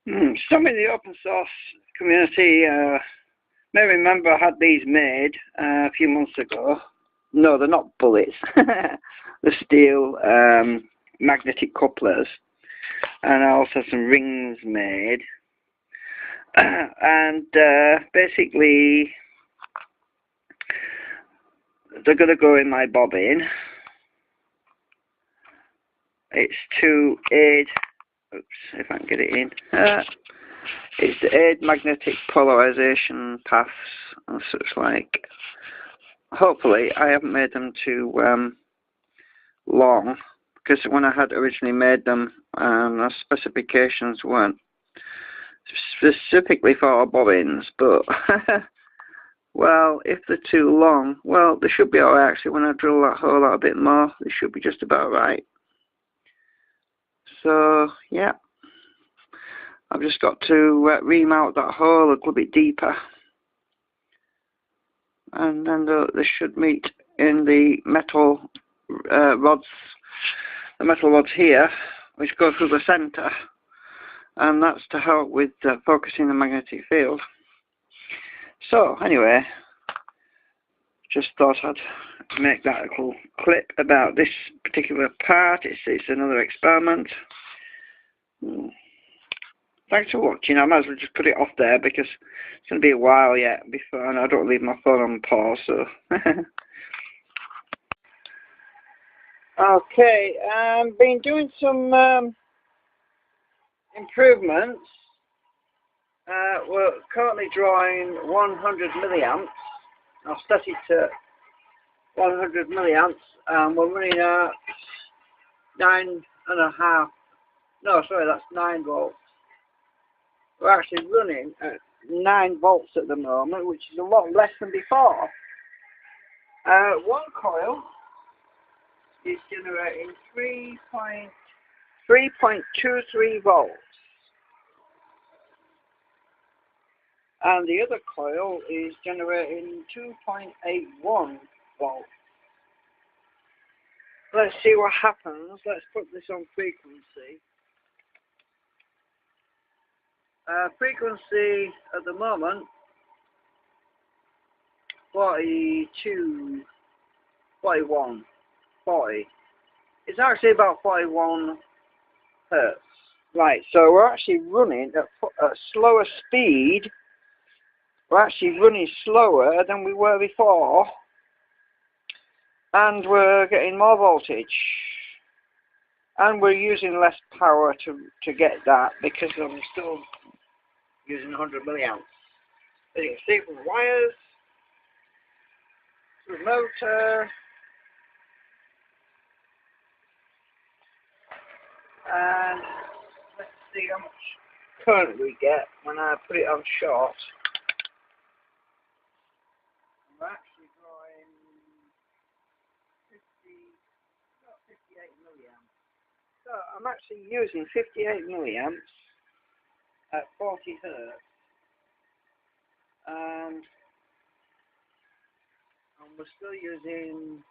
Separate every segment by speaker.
Speaker 1: Some in the open source community may remember I had these made a few months ago. No, they're not bullets. They're steel magnetic couplers. And I also had some rings made. And basically, they're going to go in my bobbin. It's to aid, oops, if I can get it in. It's to aid magnetic polarization paths and such like. Hopefully, I haven't made them too long, because when I had originally made them, the specifications weren't specifically for bobbins, but well, if they're too long, well, they should be alright actually. When I drill that hole out a bit more, they should be just about right. So, yeah, I've just got to remount that hole a little bit deeper, and then they should meet in the metal rods, the metal rods here, which go through the centre, and that's to help with focusing the magnetic field. So, anyway, just thought I'd make that little clip about this particular part. It's another experiment. Thanks for watching. I might as well just put it off there because it's going to be a while yet before, and I don't leave my phone on pause. So, okay, been doing some improvements. We're currently drawing 100 milliamps. I've set it to 100 milliamps, and we're running at 9.5. No, sorry, that's 9 volts. We're actually running at 9 volts at the moment, which is a lot less than before. One coil is generating 3.23 volts, and the other coil is generating 2.81 volts. Let's see what happens. Let's put this on frequency. Frequency at the moment 42, 41, 40. It's actually about 41 hertz. Right, so we're actually running at a slower speed. We're actually running slower than we were before, and we're getting more voltage, and we're using less power to get that, because I'm still using 100 milliamps. As you can see from the wires, through the motor, and let's see how much current we get when I put it on short. I'm actually drawing 58 milliamps. So I'm actually using 58 milliamps at 40 hertz, and we're still using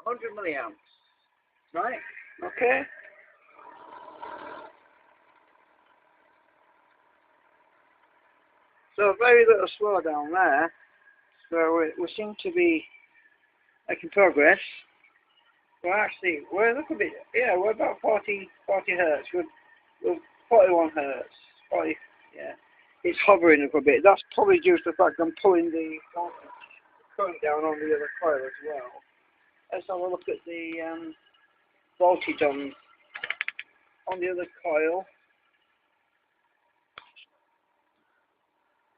Speaker 1: 100 milliamps, right? Okay. So very little slowdown there. So we seem to be making progress. We're a little bit, yeah, we're about 40 hertz. We're 41 hertz. 40, yeah. It's hovering a little bit. That's probably due to the fact I'm pulling the current down on the other coil as well. Let's have a look at the voltage on the other coil.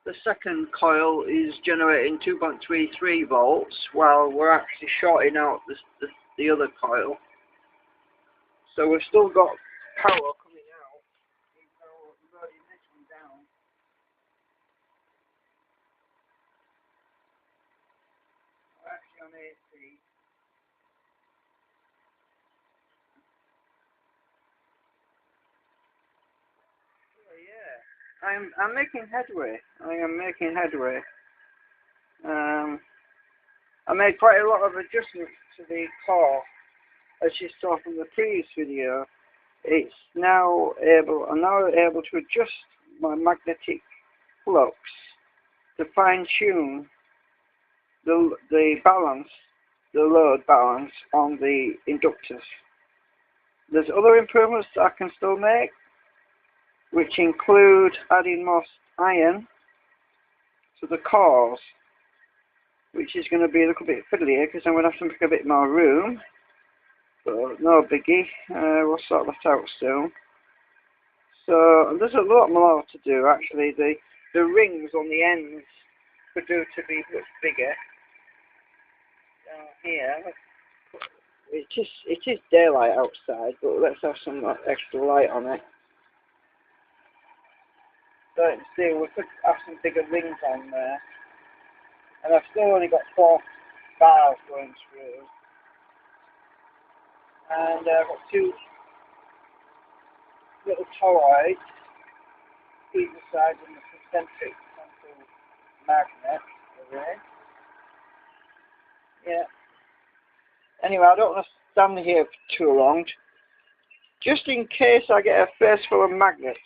Speaker 1: The second coil is generating 2.33 volts, while we're actually shorting out the other coil. So we've still got power coming out, even though we're loading this one down. We're actually on AC. So yeah, I'm making headway. I am making headway. I made quite a lot of adjustments to the core, as you saw from the previous video. I'm now able to adjust my magnetic flux to fine-tune the balance, the load balance on the inductors. There's other improvements that I can still make, which include adding more iron to the cores, which is going to be a little bit fiddlier because I'm going to have to make a bit more room, but no biggie, we'll sort that out soon. So there's a lot more to do actually. The rings on the ends could do to be much bigger. Down here, it is daylight outside, but let's have some extra light on it. So you can see we could have some bigger rings on there. And I've still only got 4 bars going through. And I've got 2 little toroids either side in the concentric magnet. Yeah. Anyway, I don't want to stand here for too long, just in case I get a face full of magnets.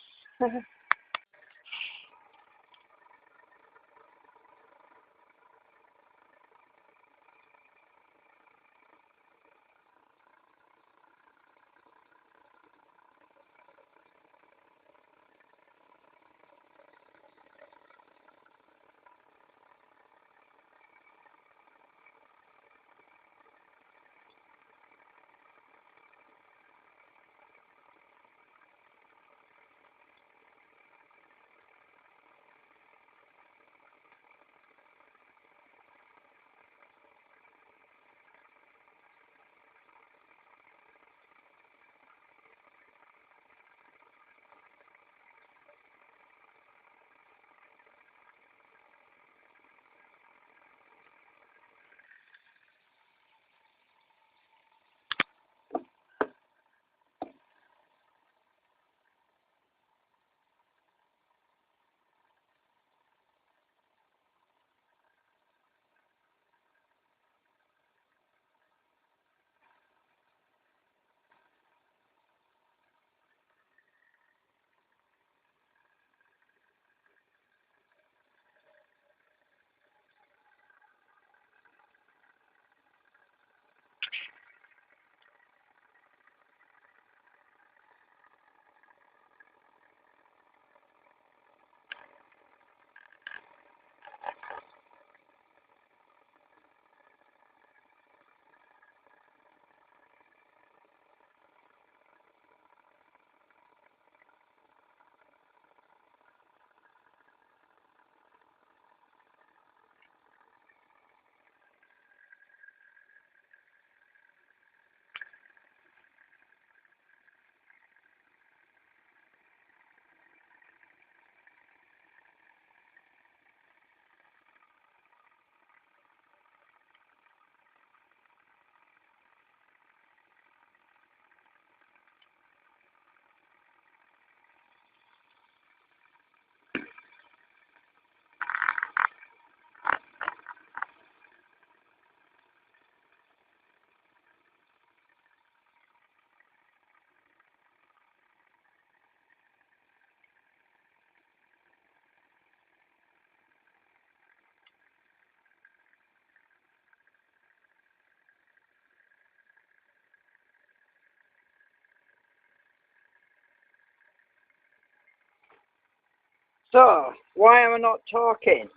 Speaker 1: So, why am I not talking?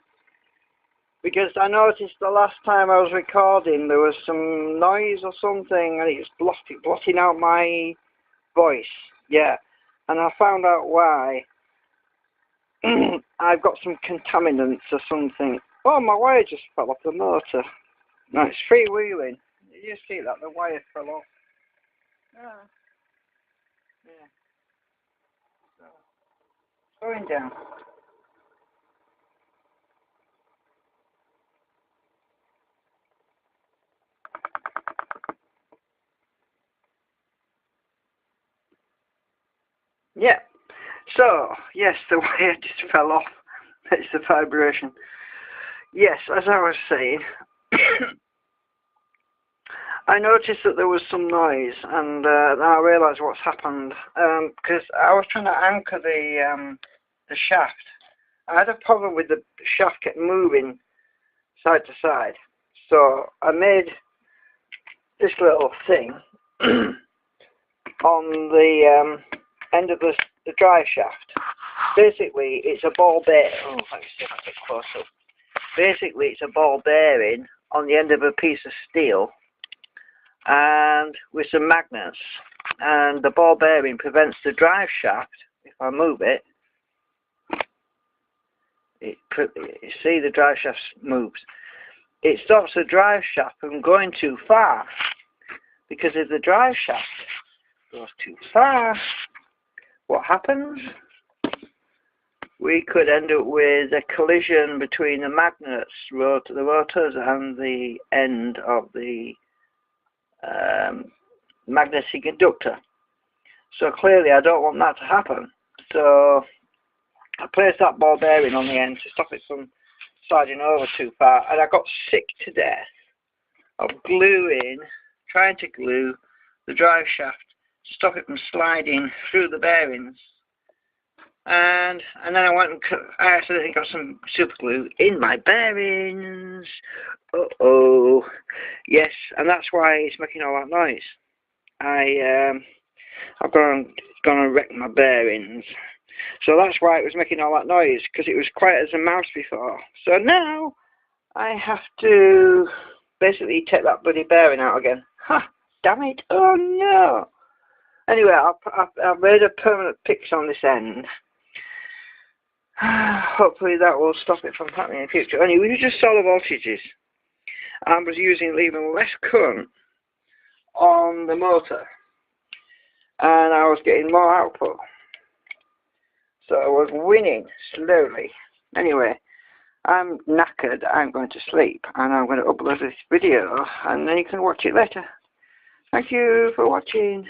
Speaker 1: Because I noticed the last time I was recording there was some noise or something and it's blotting out my voice. Yeah, and I found out why. I've got some contaminants or something. Oh, my wire just fell off the motor. No, it's freewheeling. Did you see that? The wire fell off. Yeah. So, it's going down. Yeah. So, yes, the wire just fell off. It's the vibration. Yes, as I was saying, I noticed that there was some noise, and then I realised what's happened, because I was trying to anchor the shaft. I had a problem with the shaft kept moving side to side, so I made this little thing on the end of the drive shaft. Basically, it's a ball bearing. Oh, let me see if I get close up. Basically, it's a ball bearing on the end of a piece of steel, and with some magnets. And the ball bearing prevents the drive shaft. If I move it, you see the drive shaft moves. It stops the drive shaft from going too far, because if the drive shaft goes too far, what happens? We could end up with a collision between the magnets, the rotors, and the end of the magnetic inductor. So clearly I don't want that to happen. So I placed that ball bearing on the end to stop it from sliding over too far, and I got sick to death of trying to glue the drive shaft to stop it from sliding through the bearings. And then I went and I accidentally got some super glue in my bearings. Uh-oh. Yes, and that's why it's making all that noise. I've gone and wrecked my bearings. So that's why it was making all that noise, because it was quiet as a mouse before. So now I have to basically take that bloody bearing out again. Ha! Damn it! Oh no! Anyway, I've made a permanent fix on this end. Hopefully that will stop it from happening in the future. Anyway, we just saw the voltages. I was using even less current on the motor, and I was getting more output. So I was winning slowly. Anyway, I'm knackered. I'm going to sleep, and I'm going to upload this video, and then you can watch it later. Thank you for watching.